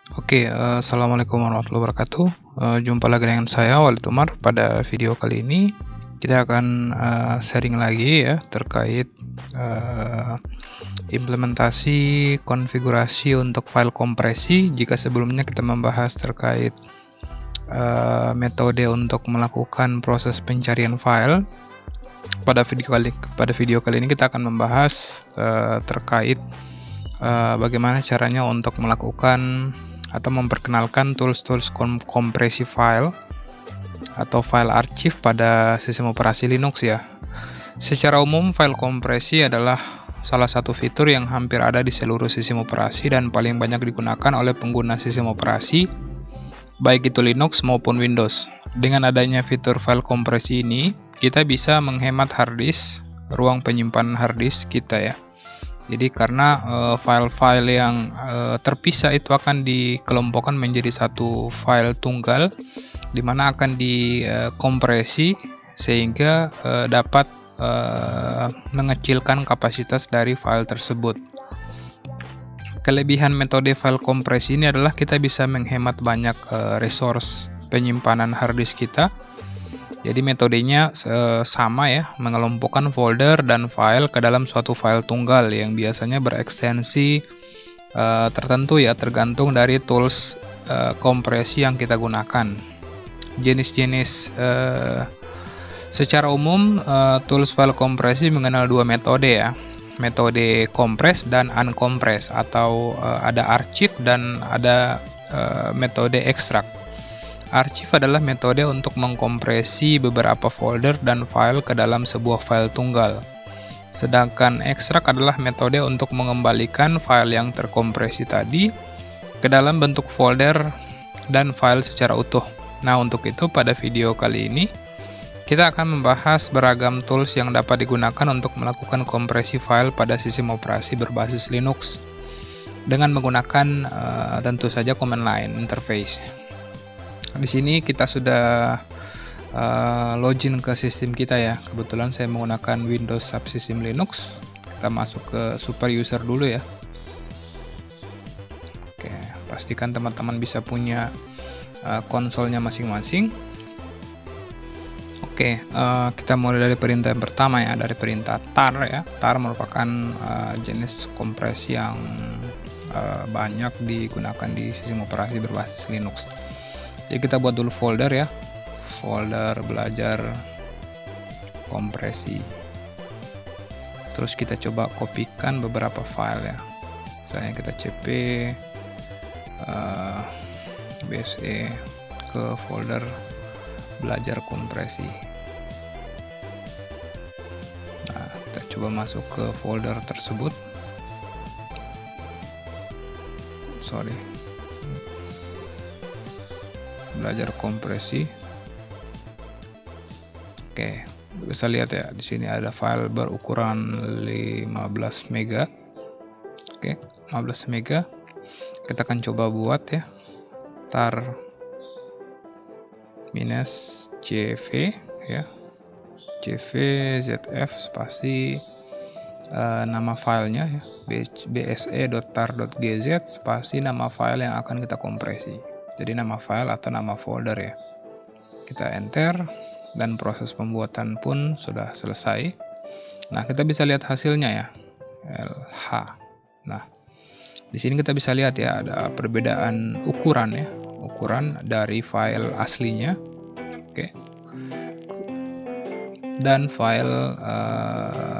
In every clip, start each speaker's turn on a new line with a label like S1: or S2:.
S1: Assalamualaikum warahmatullahi wabarakatuh. Jumpa lagi dengan saya Walid Umar. Pada video kali ini kita akan sharing lagi ya terkait implementasi konfigurasi untuk file kompresi. Jika sebelumnya kita membahas terkait metode untuk melakukan proses pencarian file, pada video kali ini kita akan membahas terkait bagaimana caranya untuk melakukan atau memperkenalkan tools-tools kompresi file atau file archive pada sistem operasi Linux ya. Secara umum, file kompresi adalah salah satu fitur yang hampir ada di seluruh sistem operasi dan paling banyak digunakan oleh pengguna sistem operasi, baik itu Linux maupun Windows. Dengan adanya fitur file kompresi ini, kita bisa menghemat harddisk, ruang penyimpanan harddisk kita ya. Jadi karena file-file yang terpisah itu akan dikelompokkan menjadi satu file tunggal, di mana akan dikompresi sehingga dapat mengecilkan kapasitas dari file tersebut. Kelebihan metode file kompresi ini adalah kita bisa menghemat banyak resource penyimpanan harddisk kita. Jadi metodenya sama ya, mengelompokkan folder dan file ke dalam suatu file tunggal yang biasanya berekstensi tertentu ya, tergantung dari tools kompresi yang kita gunakan. Jenis-jenis secara umum tools file kompresi mengenal dua metode ya, metode compress dan uncompress, atau ada archive dan ada metode extract. Archive adalah metode untuk mengkompresi beberapa folder dan file ke dalam sebuah file tunggal. Sedangkan extract adalah metode untuk mengembalikan file yang terkompresi tadi ke dalam bentuk folder dan file secara utuh. Nah, untuk itu pada video kali ini kita akan membahas beragam tools yang dapat digunakan untuk melakukan kompresi file pada sistem operasi berbasis Linux dengan menggunakan tentu saja command line interface. Di sini kita sudah login ke sistem kita ya. Kebetulan saya menggunakan Windows subsystem Linux. Kita masuk ke super user dulu ya. Oke, pastikan teman-teman bisa punya konsolnya masing-masing. Oke, kita mulai dari perintah yang pertama ya, dari perintah tar ya. Tar merupakan jenis kompresi yang banyak digunakan di sistem operasi berbasis Linux. Jadi kita buat dulu folder ya, folder belajar kompresi. Terus kita coba kopikan beberapa file ya. Misalnya kita cp bse ke folder belajar kompresi. Nah, kita coba masuk ke folder tersebut. Belajar kompresi. Oke, bisa lihat ya, di sini ada file berukuran 15 MB. Oke, 15 MB. Kita akan coba buat ya, tar -cv ya, cv zf spasi nama filenya ya, bse.tar.gz spasi nama file yang akan kita kompresi. Jadi nama file atau nama folder ya. Kita enter dan proses pembuatan pun sudah selesai. Nah, kita bisa lihat hasilnya ya, LH. Nah, di sini kita bisa lihat ya, ada perbedaan ukuran ya, ukuran dari file aslinya, oke, dan file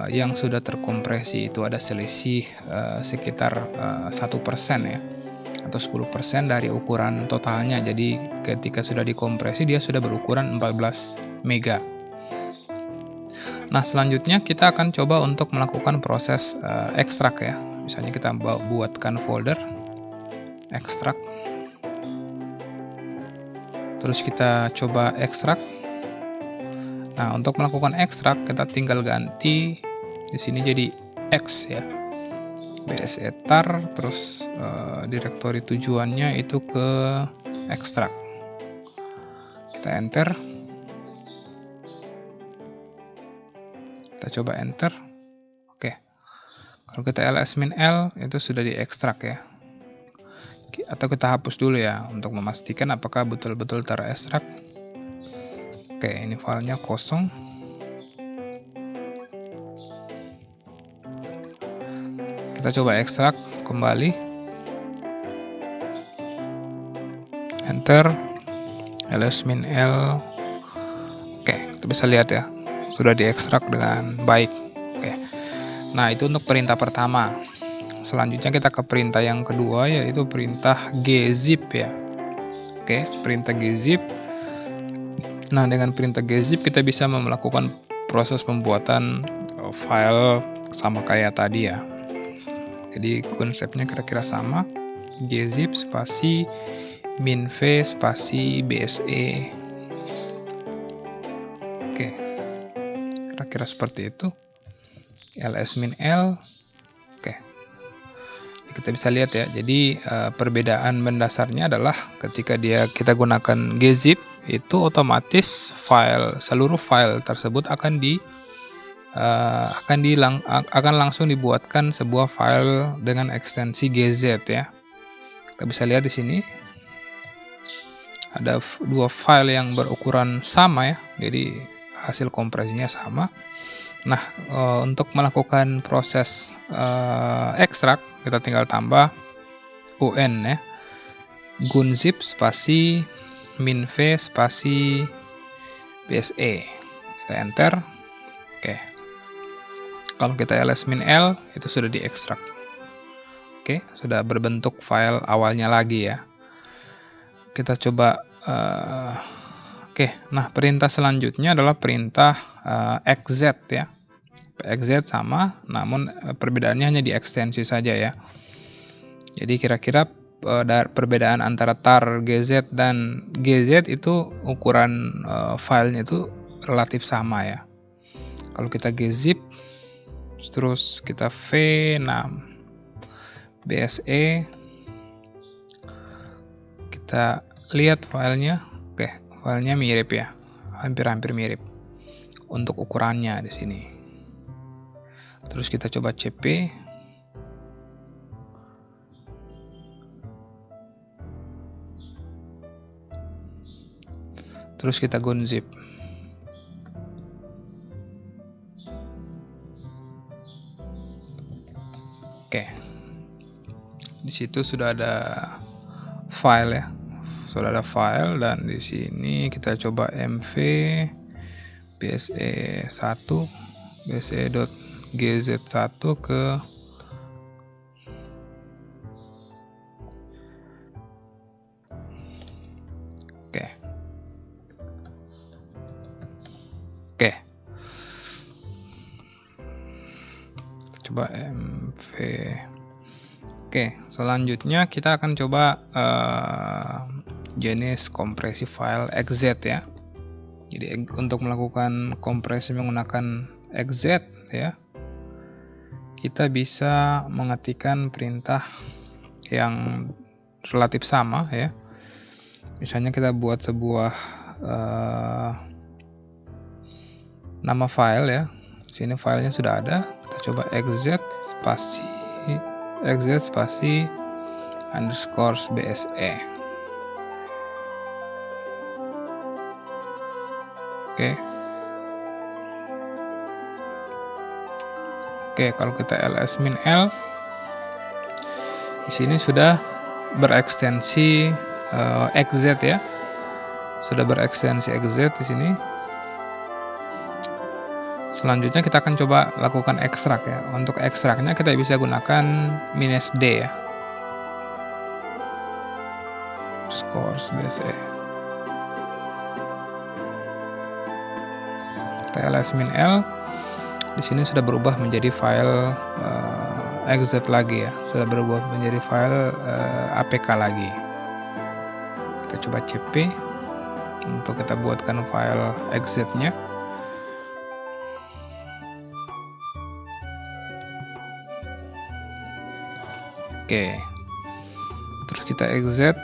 S1: yang sudah terkompresi itu ada selisih sekitar 1% ya, atau 10% dari ukuran totalnya. Jadi ketika sudah dikompresi dia sudah berukuran 14 MB. Nah, selanjutnya kita akan coba untuk melakukan proses ekstrak ya. Misalnya kita buatkan folder ekstrak. Terus kita coba ekstrak. Nah, untuk melakukan ekstrak kita tinggal ganti di sini jadi X ya. bse tar, terus direktori tujuannya itu ke ekstrak. Kita enter. Kita coba enter. Oke. Kalau kita ls-l itu sudah diekstrak ya. atau kita hapus dulu ya untuk memastikan apakah betul-betul terekstrak. Oke, ini filenya kosong. Kita coba ekstrak kembali. Enter. ls-l. Oke, kita bisa lihat ya, sudah diekstrak dengan baik. Oke. Nah, itu untuk perintah pertama. Selanjutnya kita ke perintah yang kedua, yaitu perintah gzip ya. Oke, perintah gzip. Nah, dengan perintah gzip kita bisa melakukan proses pembuatan file sama kayak tadi ya. Jadi konsepnya kira-kira sama. Gzip spasi minv spasi bse. Oke, kira-kira seperti itu. ls-l. Oke, kita bisa lihat ya. Jadi perbedaan mendasarnya adalah ketika kita gunakan gzip, itu otomatis seluruh file tersebut akan langsung dibuatkan sebuah file dengan ekstensi gz ya. Kita bisa lihat di sini ada dua file yang berukuran sama ya, jadi hasil kompresinya sama. Nah, untuk melakukan proses ekstrak, kita tinggal tambah un ya, gunzip spasi minv spasi bse. Kita enter. Oke, kalau kita ls-l itu sudah diekstrak. Oke, sudah berbentuk file awalnya lagi ya. Kita coba. Oke, nah perintah selanjutnya adalah perintah xz ya. Xz sama, namun perbedaannya hanya di ekstensi saja ya. Jadi kira-kira perbedaan antara tar gz dan gz itu ukuran filenya itu relatif sama ya. Kalau kita gzip, terus kita v6 bse, kita lihat filenya. Oke, filenya mirip ya, hampir-hampir mirip untuk ukurannya di sini. Terus kita coba cp. Terus kita gunzip. Oke, di situ sudah ada file ya. Sudah ada file, dan di sini kita coba mv bse1 bse.gz1 ke Oke. Coba mv. Oke, selanjutnya kita akan coba jenis kompresi file xz ya. Jadi untuk melakukan kompresi menggunakan xz ya, kita bisa mengetikkan perintah yang relatif sama ya. Misalnya kita buat sebuah nama file ya. Di sini filenya sudah ada. Kita coba xz spasi underscore bse. Oke, kalau kita ls-l, di sini sudah berekstensi xz ya. Sudah berekstensi xz di sini. Selanjutnya kita akan coba lakukan ekstrak ya. Untuk ekstraknya kita bisa gunakan -d ya. Scores bse. Kita ls-l. Di sini sudah berubah menjadi file xz lagi ya. Sudah berubah menjadi file apk lagi. Kita coba cp untuk kita buatkan file xz-nya. Oke, terus kita exit.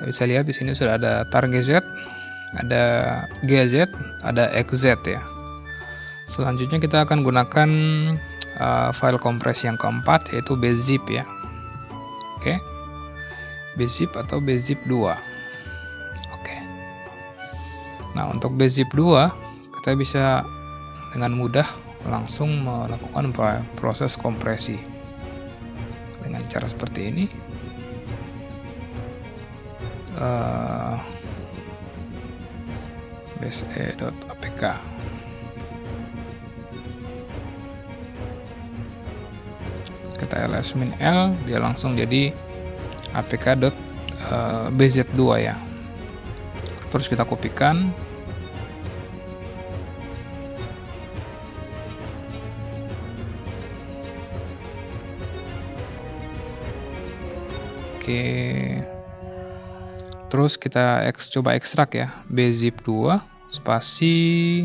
S1: Kita bisa lihat di sini sudah ada targz, ada gz, ada xz ya. Selanjutnya kita akan gunakan file kompresi yang keempat, yaitu bzip ya. Oke, bzip atau bzip 2. Oke. Nah, untuk bzip 2 kita bisa dengan mudah langsung melakukan proses kompresi dengan cara seperti ini. bse.apk. Kita ls-l, dia langsung jadi apk.bz2 ya. Terus kita kopikan. Oke. Terus kita coba ekstrak ya, bzip 2 spasi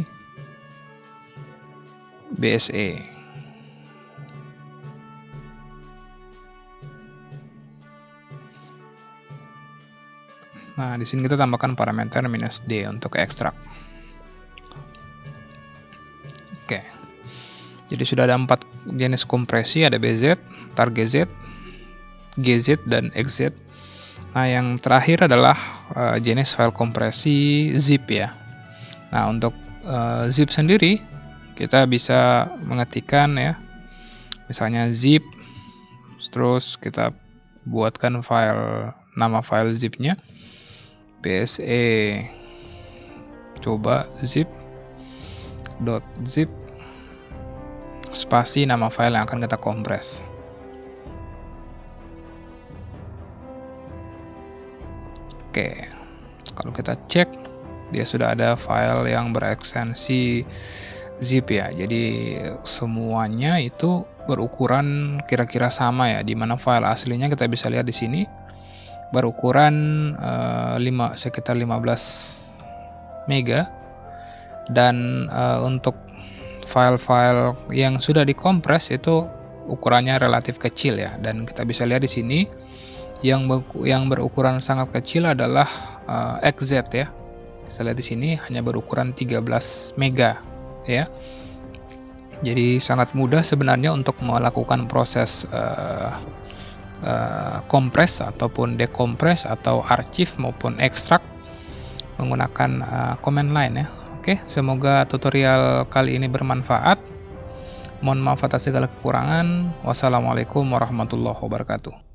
S1: bse. Nah, di sini kita tambahkan parameter -d untuk ekstrak. Oke. Jadi sudah ada 4 jenis kompresi, ada bz, targz, gz, dan xz. Nah, yang terakhir adalah jenis file kompresi zip ya. Nah, untuk zip sendiri kita bisa mengetikkan ya, misalnya zip, terus kita buatkan nama file zipnya bse coba zip.zip spasi nama file yang akan kita kompres. Oke, kalau kita cek, dia sudah ada file yang berekstensi zip ya. Jadi semuanya itu berukuran kira-kira sama ya. Dimana file aslinya kita bisa lihat di sini berukuran sekitar 15 mega, dan untuk file-file yang sudah dikompres itu ukurannya relatif kecil ya. Dan kita bisa lihat di sini yang berukuran sangat kecil adalah xz ya. Bisa lihat di sini hanya berukuran 13 mega ya. Jadi sangat mudah sebenarnya untuk melakukan proses kompres ataupun dekompres atau archive maupun ekstrak menggunakan command line ya. Oke, semoga tutorial kali ini bermanfaat. Mohon maaf atas segala kekurangan. Wassalamualaikum warahmatullahi wabarakatuh.